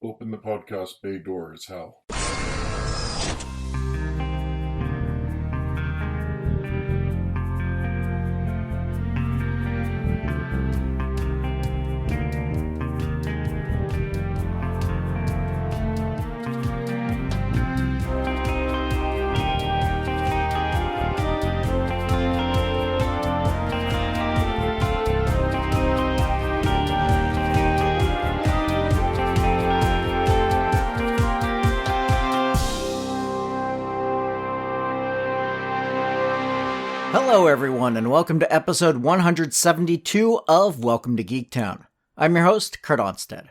Open the podcast bay doors, Hal. Hello everyone, and welcome to episode 172 of Welcome to Geektown. I'm your host, Kurt Onstead.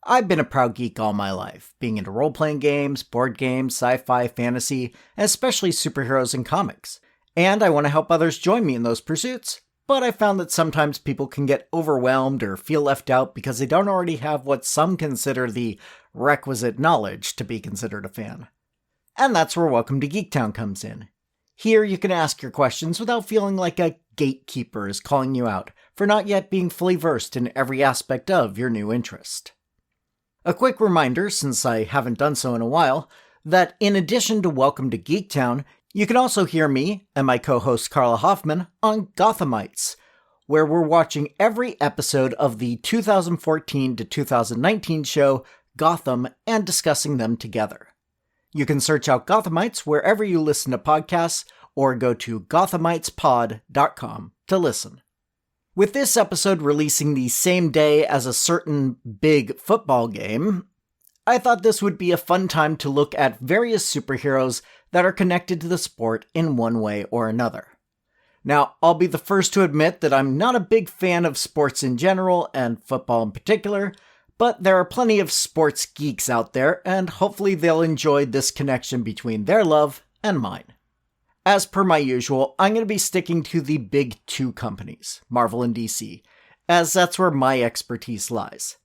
I've been a proud geek all my life, being into role-playing games, board games, sci-fi, fantasy, and especially superheroes and comics. And I want to help others join me in those pursuits, but I found that sometimes people can get overwhelmed or feel left out because they don't already have what some consider the requisite knowledge to be considered a fan. And that's where Welcome to Geektown comes in. Here you can ask your questions without feeling like a gatekeeper is calling you out for not yet being fully versed in every aspect of your new interest. A quick reminder, since I haven't done so in a while, that in addition to Welcome to Geektown, you can also hear me and my co-host Carla Hoffman on Gothamites, where we're watching every episode of the 2014 to 2019 show Gotham and discussing them together. You can search out Gothamites wherever you listen to podcasts, or go to gothamitespod.com to listen. With this episode releasing the same day as a certain big football game, I thought this would be a fun time to look at various superheroes that are connected to the sport in one way or another. Now, I'll be the first to admit that I'm not a big fan of sports in general, and football in particular, but there are plenty of sports geeks out there, and hopefully they'll enjoy this connection between their love and mine. As per my usual, I'm going to be sticking to the big two companies, Marvel and DC, as that's where my expertise lies.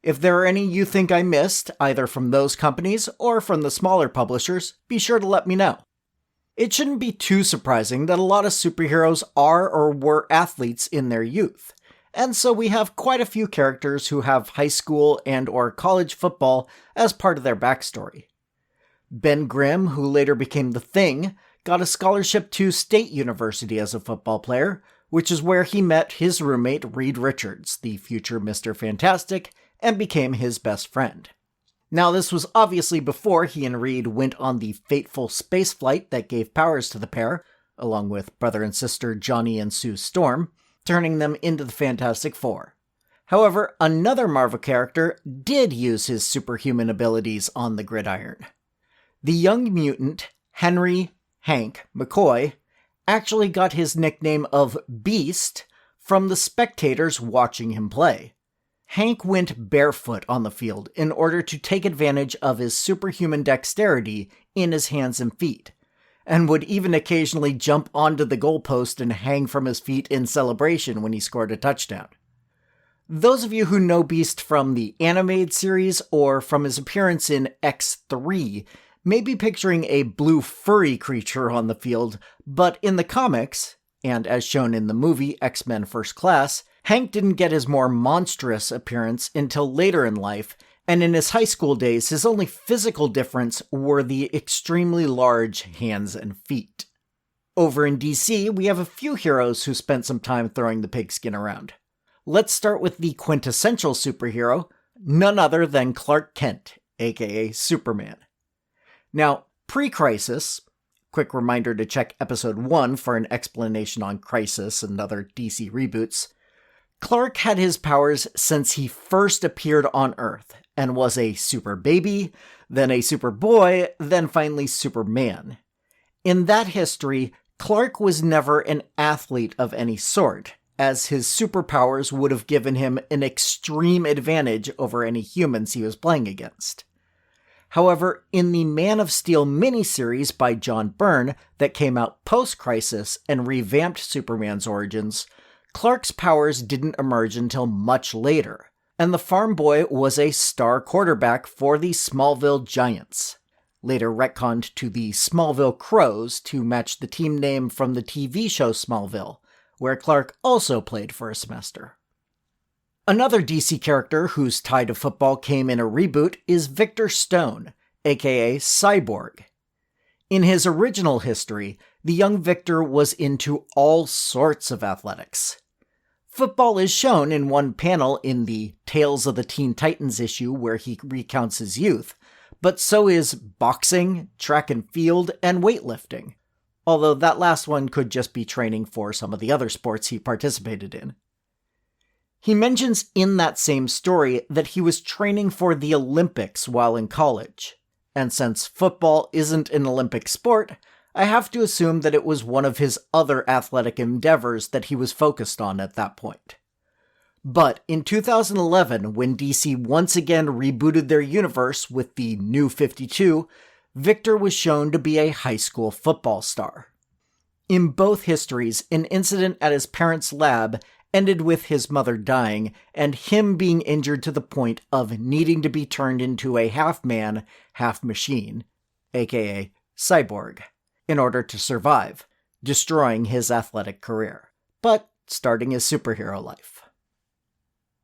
If there are any you think I missed, either from those companies or from the smaller publishers, be sure to let me know. It shouldn't be too surprising that a lot of superheroes are or were athletes in their youth. And so we have quite a few characters who have high school and or college football as part of their backstory. Ben Grimm, who later became The Thing, got a scholarship to State University as a football player, which is where he met his roommate Reed Richards, the future Mr. Fantastic, and became his best friend. Now, this was obviously before he and Reed went on the fateful space flight that gave powers to the pair, along with brother and sister Johnny and Sue Storm, turning them into the Fantastic Four. However, another Marvel character did use his superhuman abilities on the gridiron. The young mutant, Hank McCoy, actually got his nickname of Beast from the spectators watching him play. Hank went barefoot on the field in order to take advantage of his superhuman dexterity in his hands and feet, and would even occasionally jump onto the goalpost and hang from his feet in celebration when he scored a touchdown. Those of you who know Beast from the animated series or from his appearance in X3 may be picturing a blue furry creature on the field, but in the comics, and as shown in the movie X-Men First Class, Hank didn't get his more monstrous appearance until later in life, and in his high school days, his only physical difference were the extremely large hands and feet. Over in DC, we have a few heroes who spent some time throwing the pigskin around. Let's start with the quintessential superhero, none other than Clark Kent, aka Superman. Now, pre-Crisis, quick reminder to check episode 1 for an explanation on Crisis and other DC reboots, Clark had his powers since he first appeared on Earth, and was a super baby, then a super boy, then finally Superman. In that history, Clark was never an athlete of any sort, as his superpowers would have given him an extreme advantage over any humans he was playing against. However, in the Man of Steel miniseries by John Byrne that came out post-Crisis and revamped Superman's origins, Clark's powers didn't emerge until much later, and the farm boy was a star quarterback for the Smallville Giants, later retconned to the Smallville Crows to match the team name from the TV show Smallville, where Clark also played for a semester. Another DC character whose tie to football came in a reboot is Victor Stone, aka Cyborg. In his original history, the young Victor was into all sorts of athletics. Football is shown in one panel in the Tales of the Teen Titans issue where he recounts his youth, but so is boxing, track and field, and weightlifting. Although that last one could just be training for some of the other sports he participated in. He mentions in that same story that he was training for the Olympics while in college. And since football isn't an Olympic sport, I have to assume that it was one of his other athletic endeavors that he was focused on at that point. But in 2011, when DC once again rebooted their universe with the New 52, Victor was shown to be a high school football star. In both histories, an incident at his parents' lab ended with his mother dying and him being injured to the point of needing to be turned into a half-man, half-machine, aka Cyborg, in order to survive, destroying his athletic career, but starting his superhero life.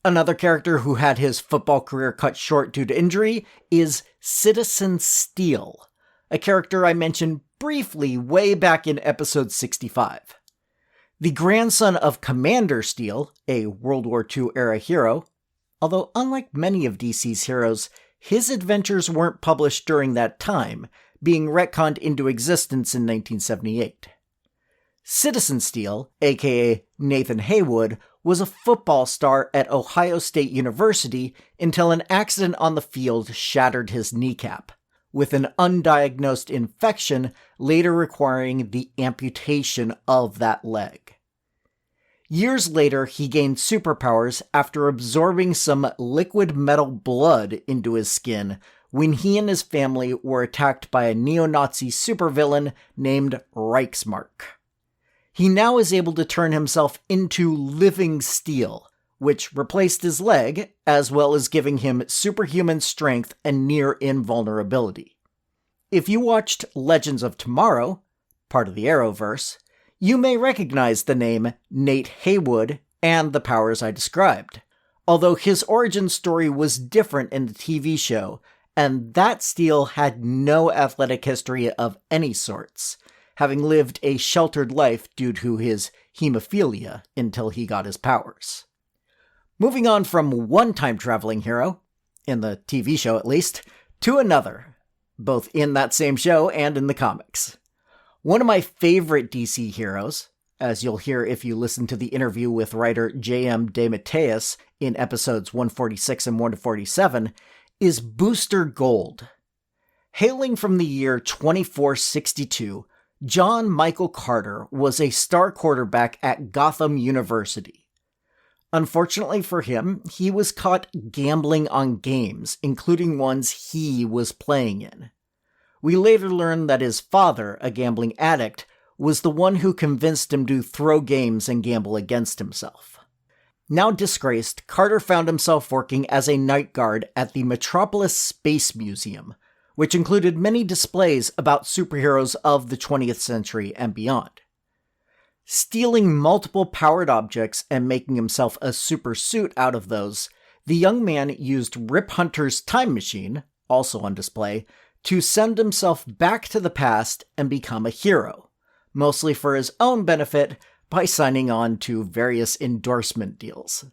Another character who had his football career cut short due to injury is Citizen Steel, a character I mentioned briefly way back in episode 65. The grandson of Commander Steel, a World War II-era hero, although unlike many of DC's heroes, his adventures weren't published during that time, being retconned into existence in 1978. Citizen Steel, aka Nathan Haywood, was a football star at Ohio State University until an accident on the field shattered his kneecap, with an undiagnosed infection later requiring the amputation of that leg. Years later, he gained superpowers after absorbing some liquid metal blood into his skin when he and his family were attacked by a neo-Nazi supervillain named Reichsmark. He now is able to turn himself into living steel, which replaced his leg, as well as giving him superhuman strength and near invulnerability. If you watched Legends of Tomorrow, part of the Arrowverse, you may recognize the name Nate Haywood and the powers I described, although his origin story was different in the TV show, and that Steel had no athletic history of any sorts, having lived a sheltered life due to his hemophilia until he got his powers. Moving on from one time-traveling hero, in the TV show at least, to another, both in that same show and in the comics. One of my favorite DC heroes, as you'll hear if you listen to the interview with writer J.M. DeMatteis in episodes 146 and 147, is Booster Gold. Hailing from the year 2462, John Michael Carter was a star quarterback at Gotham University. Unfortunately for him, he was caught gambling on games, including ones he was playing in. We later learned that his father, a gambling addict, was the one who convinced him to throw games and gamble against himself. Now disgraced, Carter found himself working as a night guard at the Metropolis Space Museum, which included many displays about superheroes of the 20th century and beyond. Stealing multiple powered objects and making himself a super suit out of those, the young man used Rip Hunter's time machine, also on display, to send himself back to the past and become a hero, mostly for his own benefit by signing on to various endorsement deals.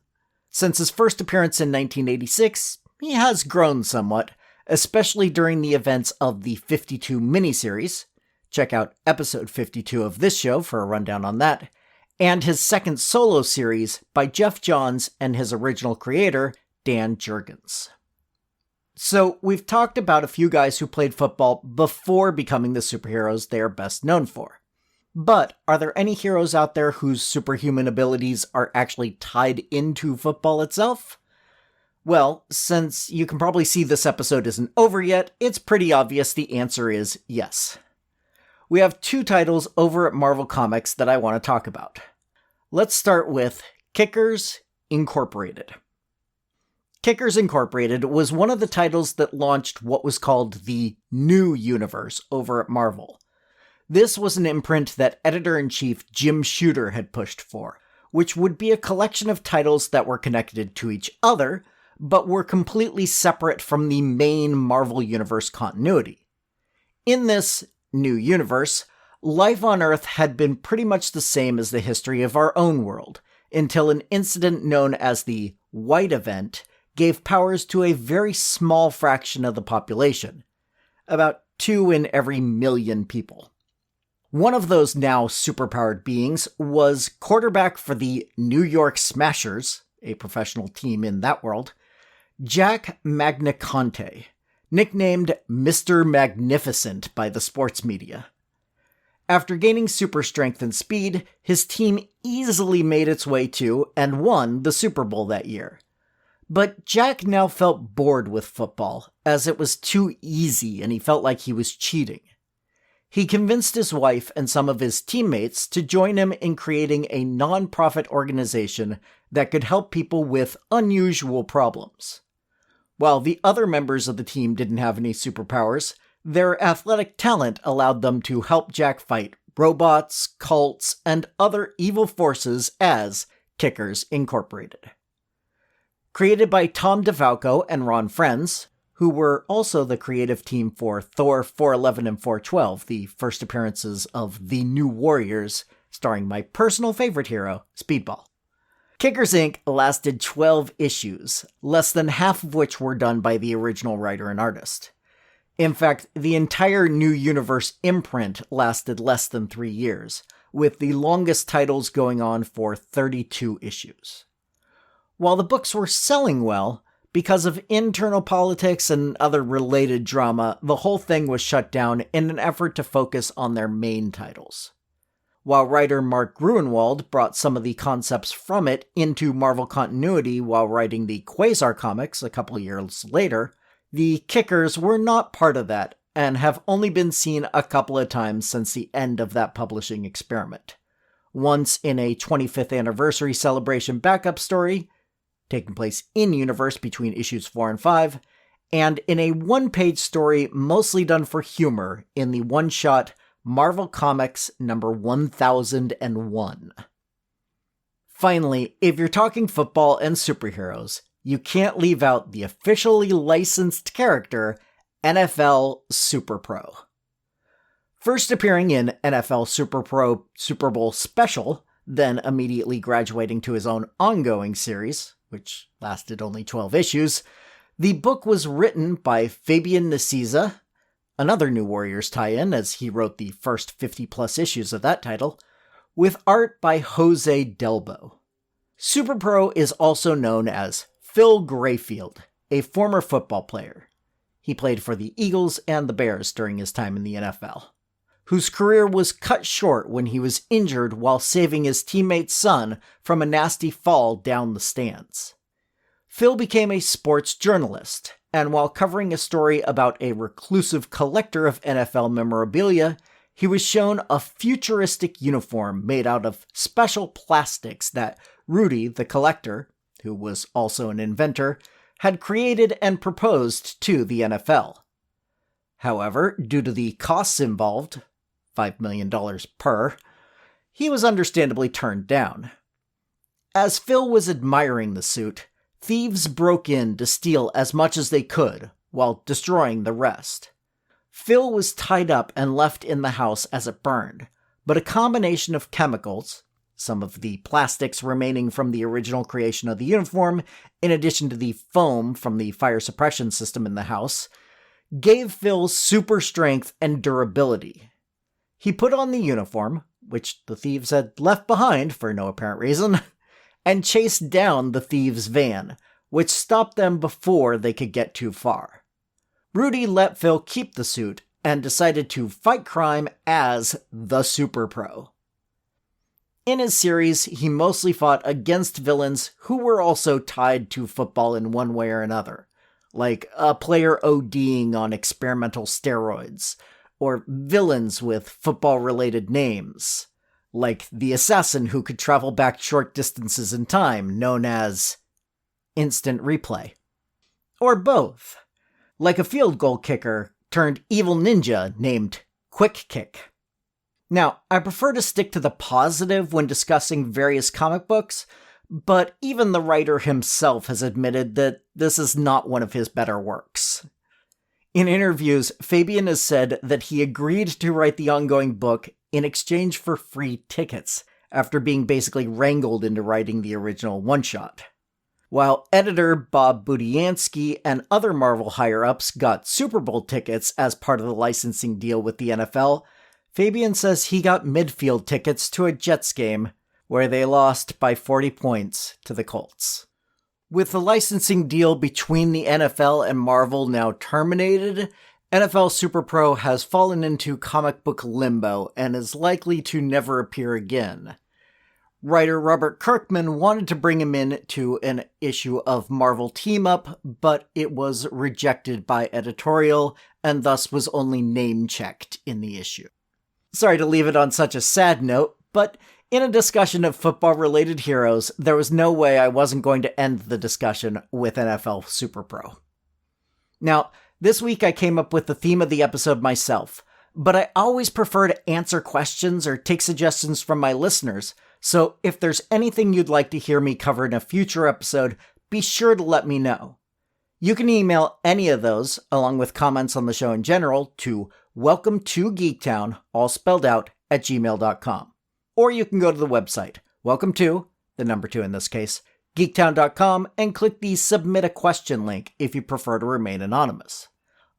Since his first appearance in 1986, he has grown somewhat, especially during the events of the 52 miniseries. Check out episode 52 of this show for a rundown on that, and his second solo series by Jeff Johns and his original creator, Dan Jurgens. So, we've talked about a few guys who played football before becoming the superheroes they are best known for. But are there any heroes out there whose superhuman abilities are actually tied into football itself? Well, since you can probably see this episode isn't over yet, it's pretty obvious the answer is yes. We have two titles over at Marvel Comics that I want to talk about. Let's start with Kickers Incorporated. Kickers Incorporated was one of the titles that launched what was called the New Universe over at Marvel. This was an imprint that editor-in-chief Jim Shooter had pushed for, which would be a collection of titles that were connected to each other, but were completely separate from the main Marvel Universe continuity. In this new universe, life on Earth had been pretty much the same as the history of our own world, until an incident known as the White Event gave powers to a very small fraction of the population, about 2 in every million people. One of those now superpowered beings was quarterback for the New York Smashers, a professional team in that world, Jack Magnaconte, nicknamed Mr. Magnificent by the sports media. After gaining super strength and speed, his team easily made its way to and won the Super Bowl that year. But Jack now felt bored with football, as it was too easy and he felt like he was cheating. He convinced his wife and some of his teammates to join him in creating a non-profit organization that could help people with unusual problems. While the other members of the team didn't have any superpowers, their athletic talent allowed them to help Jack fight robots, cults, and other evil forces as Kickers Incorporated. Created by Tom DeFalco and Ron Frenz, who were also the creative team for Thor 411 and 412, the first appearances of The New Warriors, starring my personal favorite hero, Speedball. Kickers Inc. lasted 12 issues, less than half of which were done by the original writer and artist. In fact, the entire New Universe imprint lasted less than 3 years, with the longest titles going on for 32 issues. While the books were selling well, because of internal politics and other related drama, the whole thing was shut down in an effort to focus on their main titles. While writer Mark Gruenwald brought some of the concepts from it into Marvel continuity while writing the Quasar comics a couple years later, the Kickers were not part of that and have only been seen a couple of times since the end of that publishing experiment. Once in a 25th anniversary celebration backup story, taking place in-universe between issues 4 and 5, and in a one-page story mostly done for humor in the one-shot Marvel Comics number 1001. Finally, if you're talking football and superheroes, you can't leave out the officially licensed character, NFL SuperPro. First appearing in NFL SuperPro Super Bowl Special, then immediately graduating to his own ongoing series, which lasted only 12 issues, the book was written by Fabian Nicieza, another New Warriors tie-in as he wrote the first 50-plus issues of that title, with art by Jose Delbo. SuperPro is also known as Phil Grayfield, a former football player. He played for the Eagles and the Bears during his time in the NFL, whose career was cut short when he was injured while saving his teammate's son from a nasty fall down the stands. Phil became a sports journalist, and while covering a story about a reclusive collector of NFL memorabilia, he was shown a futuristic uniform made out of special plastics that Rudy, the collector, who was also an inventor, had created and proposed to the NFL. However, due to the costs involved, $5 million per, he was understandably turned down. As Phil was admiring the suit, thieves broke in to steal as much as they could, while destroying the rest. Phil was tied up and left in the house as it burned, but a combination of chemicals, some of the plastics remaining from the original creation of the uniform, in addition to the foam from the fire suppression system in the house, gave Phil super strength and durability. He put on the uniform, which the thieves had left behind for no apparent reason, and chased down the thieves' van, which stopped them before they could get too far. Rudy let Phil keep the suit and decided to fight crime as the SuperPro. In his series, he mostly fought against villains who were also tied to football in one way or another, like a player ODing on experimental steroids, or villains with football-related names, like the assassin who could travel back short distances in time, known as Instant Replay. Or both, like a field goal kicker turned evil ninja named Quick Kick. Now, I prefer to stick to the positive when discussing various comic books, but even the writer himself has admitted that this is not one of his better works. In interviews, Fabian has said that he agreed to write the ongoing book in exchange for free tickets, after being basically wrangled into writing the original one-shot. While editor Bob Budiansky and other Marvel higher-ups got Super Bowl tickets as part of the licensing deal with the NFL, Fabian says he got midfield tickets to a Jets game where they lost by 40 points to the Colts. With the licensing deal between the NFL and Marvel now terminated, NFL SuperPro has fallen into comic book limbo and is likely to never appear again. Writer Robert Kirkman wanted to bring him in to an issue of Marvel Team Up, but it was rejected by editorial and thus was only name-checked in the issue. Sorry to leave it on such a sad note, but in a discussion of football-related heroes, there was no way I wasn't going to end the discussion with NFL SuperPro. Now, this week I came up with the theme of the episode myself, but I always prefer to answer questions or take suggestions from my listeners, so if there's anything you'd like to hear me cover in a future episode, be sure to let me know. You can email any of those, along with comments on the show in general, to welcome2geektown, all spelled out, @gmail.com. Or you can go to the website, welcome to, the number 2 in this case, geektown.com, and click the Submit a Question link if you prefer to remain anonymous.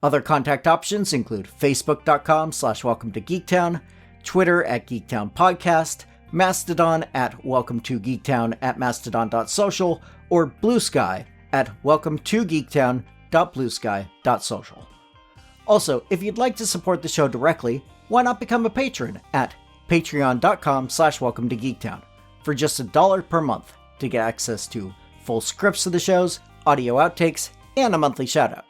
Other contact options include facebook.com/welcome-to-geektown, Twitter @geektownpodcast, Mastodon @welcome-to-geektown @mastodon.social, or Blue Sky @welcome-to-geektown.bluesky.social. Also, if you'd like to support the show directly, why not become a patron at patreon.com/welcome-to-geektown for just $1 per month to get access to full scripts of the shows, audio outtakes, and a monthly shoutout.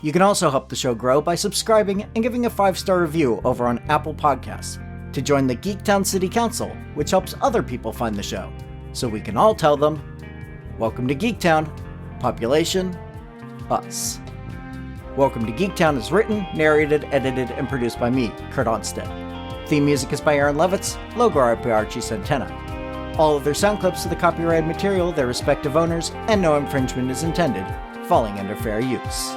You can also help the show grow by subscribing and giving a 5-star review over on Apple Podcasts to join the Geektown City Council, which helps other people find the show, so we can all tell them, welcome to Geektown, population, us. Welcome to Geektown is written, narrated, edited, and produced by me, Kurt Onstead. Theme music is by Aaron Levitz, logo art by Archie Santana. All of their sound clips are the copyrighted material, their respective owners, and no infringement is intended, falling under fair use.